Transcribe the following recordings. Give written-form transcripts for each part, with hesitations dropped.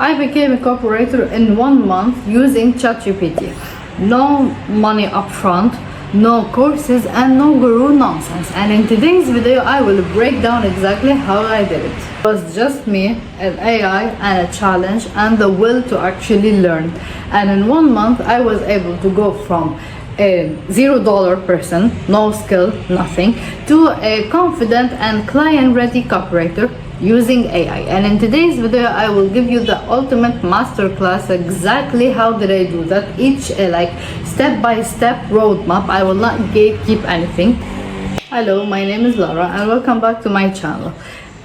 I became a copywriter in 1 month using ChatGPT. No money upfront, no courses, and no guru nonsense. And in today's video, I will break down exactly how I did it. It was just me, an AI, and a challenge, and the will to actually learn. And in 1 month, I was able to go from a $0 person, no skill, nothing, to a confident and client-ready copywriter using AI. And in today's video, I will give you the ultimate masterclass. Exactly how did I do that? Each like step-by-step roadmap. I will not gatekeep anything. Hello, my name is Laura, and welcome back to my channel.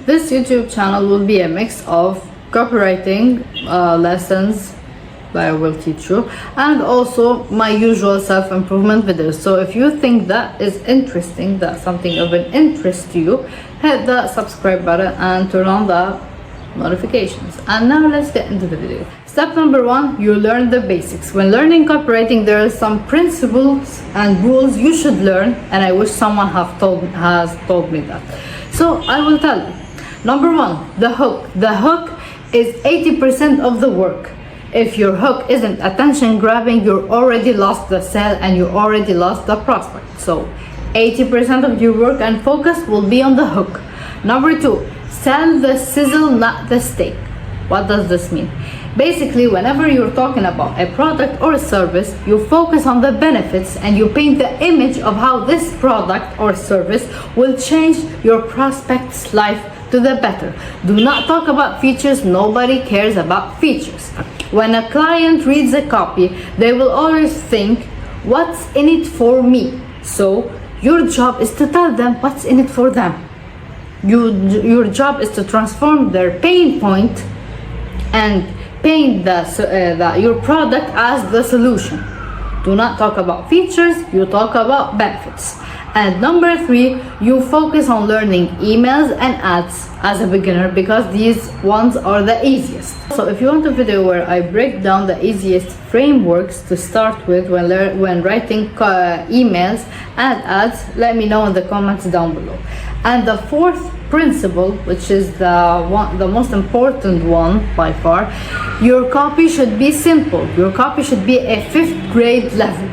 This YouTube channel will be a mix of copywriting lessons that I will teach you, and also my usual self-improvement videos. So if you think that is interesting, that's something of an interest to you, hit that subscribe button and turn on the notifications. And now let's get into the video. Step number 1, you learn the basics. When learning copywriting, there are some principles and rules you should learn, and I wish someone has told me that. So I will tell you. Number 1, the hook. The hook is 80% of the work. If your hook isn't attention grabbing, you already lost the sale and you already lost the prospect. So 80% of your work and focus will be on the hook. Number 2, sell the sizzle, not the steak. What does this mean? Basically, whenever you're talking about a product or a service, you focus on the benefits and you paint the image of how this product or service will change your prospect's life to the better. Do not talk about features. Nobody cares about features. When a client reads a copy, they will always think, what's in it for me? So your job is to tell them what's in it for them. Your job is to transform their pain point and paint your product as the solution. Do not talk about features, you talk about benefits. And number 3, you focus on learning emails and ads as a beginner, because these ones are the easiest. So if you want a video where I break down the easiest frameworks to start with when writing emails and ads, let me know in the comments down below. And the 4th principle, which is the most important one by far, your copy should be simple. Your copy should be a 5th grade level.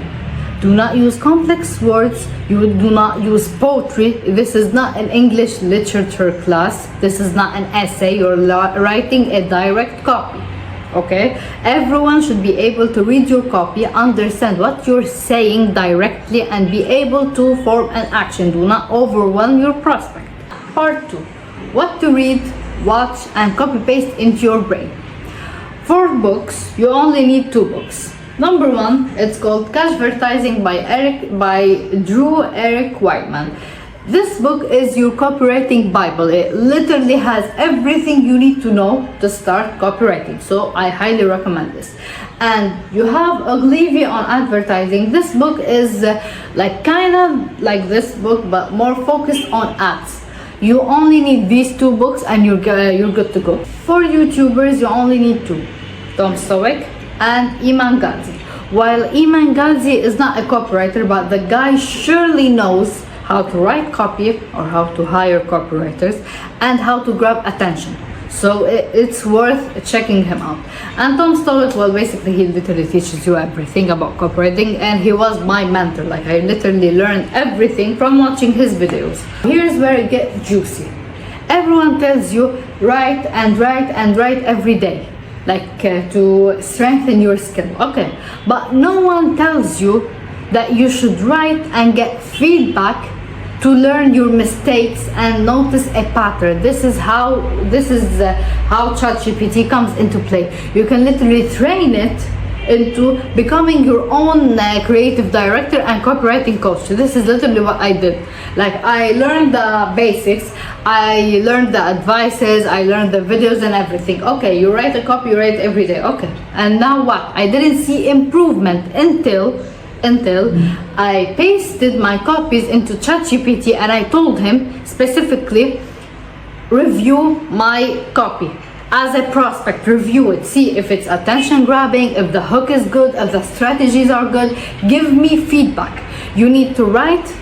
Do not use complex words. You do not use poetry. This is not an English literature class. This is not an essay. You're writing a direct copy. Okay? Everyone should be able to read your copy, understand what you're saying directly, and be able to form an action. Do not overwhelm your prospect. Part 2. What to read, watch, and copy paste into your brain. For books, you only need 2 books. Number 1, it's called Cashvertising by Drew Eric Whiteman. This book is your copywriting Bible. It literally has everything you need to know to start copywriting. So I highly recommend this. And you have Ogilvy on advertising. This book is like kind of like this book, but more focused on ads. You only need these 2 books and you're good to go. For YouTubers, you only need 2. Tom Stoic and Iman Gadzhi. While Iman Gadzhi is not a copywriter, but the guy surely knows how to write copy or how to hire copywriters and how to grab attention. So it's worth checking him out. And Tom Stoic, well, basically he literally teaches you everything about copywriting, and he was my mentor. Like, I literally learned everything from watching his videos. Here's where it gets juicy. Everyone tells you write and write and write every day, like to strengthen your skill. Okay, but no one tells you that you should write and get feedback to learn your mistakes and notice a pattern. This is how ChatGPT comes into play. You can literally train it into becoming your own creative director and copywriting coach. So this is literally what I did. Like, I learned the basics, I learned the advices, I learned the videos and everything. Okay, you write a copy, you write every day. Okay, and now what? I didn't see improvement until I pasted my copies into ChatGPT and I told him specifically, review my copy. As a prospect, review it, see if it's attention grabbing, if the hook is good, if the strategies are good. Give me feedback. You need to write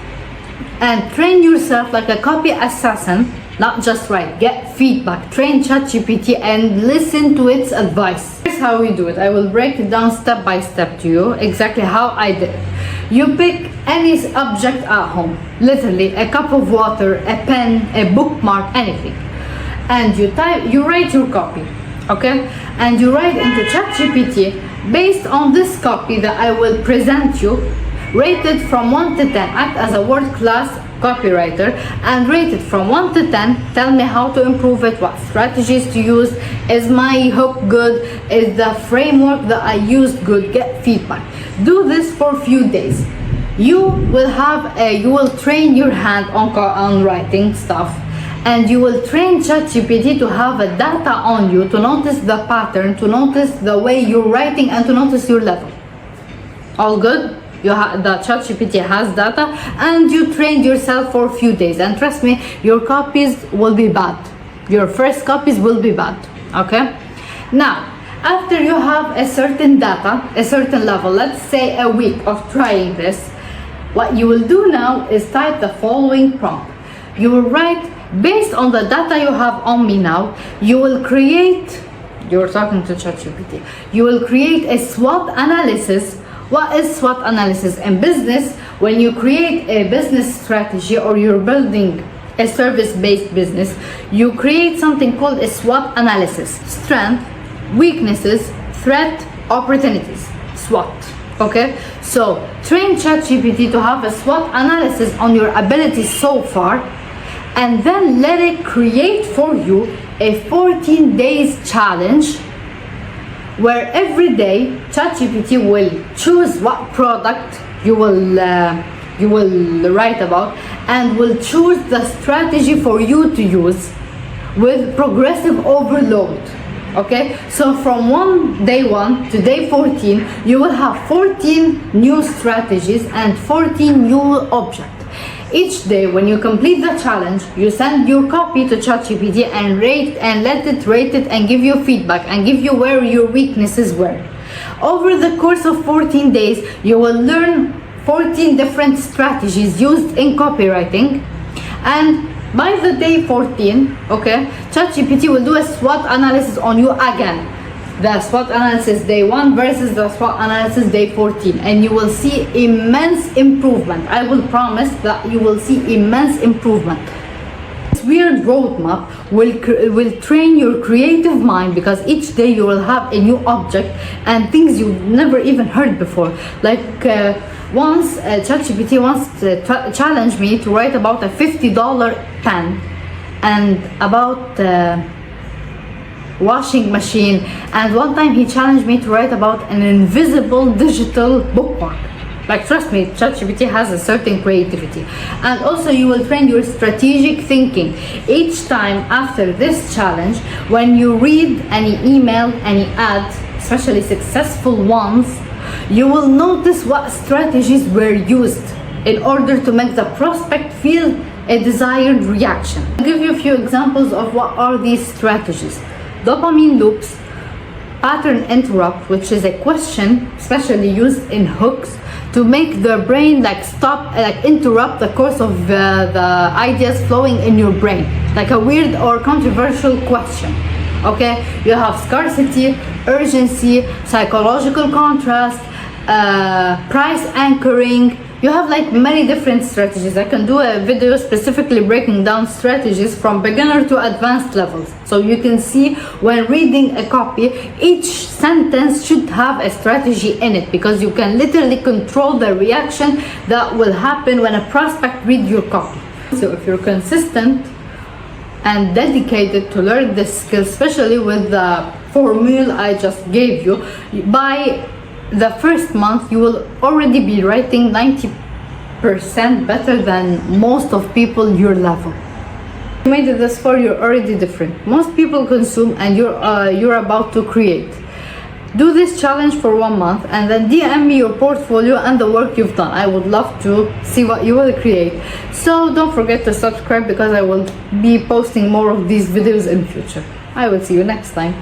and train yourself like a copy assassin not just write. Get feedback, train ChatGPT and listen to its advice. Here's how we do it. I will break it down step by step to you, exactly how I did it. You pick any object at home, literally a cup of water, a pen, a bookmark, anything, and you write your copy, okay? And you write into ChatGPT based on this copy that I will present you, rated from 1 to 10, act as a world-class copywriter, and rated from 1 to 10, tell me how to improve it, what strategies to use, is my hook good, is the framework that I used good, get feedback. Do this for a few days. You will train your hand on writing stuff, and you will train ChatGPT to have a data on you, to notice the pattern, to notice the way you're writing, and to notice your level. All good? The ChatGPT has data, and you trained yourself for a few days, and trust me, your copies will be bad. Your first copies will be bad, okay? Now, after you have a certain data, a certain level, let's say a week of trying this, what you will do now is type the following prompt. You will write, based on the data you have on me now, you will create, you're talking to ChatGPT, you will create a SWOT analysis. What is SWOT analysis? In business, when you create a business strategy or you're building a service-based business, you create something called a SWOT analysis. Strength, weaknesses, threat, opportunities. SWOT. Okay? So, train ChatGPT to have a SWOT analysis on your abilities so far, and then let it create for you a 14 days challenge where every day ChatGPT will choose what product you will write about, and will choose the strategy for you to use with progressive overload. Okay, so from day 1 to day 14, you will have 14 new strategies and 14 new objects. Each day when you complete the challenge, you send your copy to ChatGPT and let it rate it and give you feedback and give you where your weaknesses were. Over the course of 14 days, you will learn 14 different strategies used in copywriting, and by the day 14, okay, ChatGPT will do a SWOT analysis on you again. The SWOT analysis day 1 versus the SWOT analysis day 14, and you will see immense improvement. I will promise that you will see immense improvement. This weird roadmap will train your creative mind, because each day you will have a new object and things you've never even heard before. Like once ChatGPT challenged me to write about a $50 pen and about washing machine, and one time he challenged me to write about an invisible digital bookmark. Like, trust me, ChatGPT has a certain creativity. And also you will train your strategic thinking. Each time after this challenge, when you read any email, any ads, especially successful ones, you will notice what strategies were used in order to make the prospect feel a desired reaction. I'll give you a few examples of what are these strategies. Dopamine loops, pattern interrupt, which is a question especially used in hooks to make the brain interrupt the course of the ideas flowing in your brain, like a weird or controversial question. Okay, you have scarcity, urgency, psychological contrast, price anchoring. You have like many different strategies. I can do a video specifically breaking down strategies from beginner to advanced levels. So you can see when reading a copy, each sentence should have a strategy in it, because you can literally control the reaction that will happen when a prospect reads your copy. So if you're consistent and dedicated to learn this skill, especially with the formula I just gave you, by the first month you will already be writing 90% better than most of people your level. You made it this far, you're already different. Most people consume, and you're about to create. Do this challenge for 1 month and then DM me your portfolio and the work you've done. I would love to see what you will create. So don't forget to subscribe, because I will be posting more of these videos in future. I will see you next time.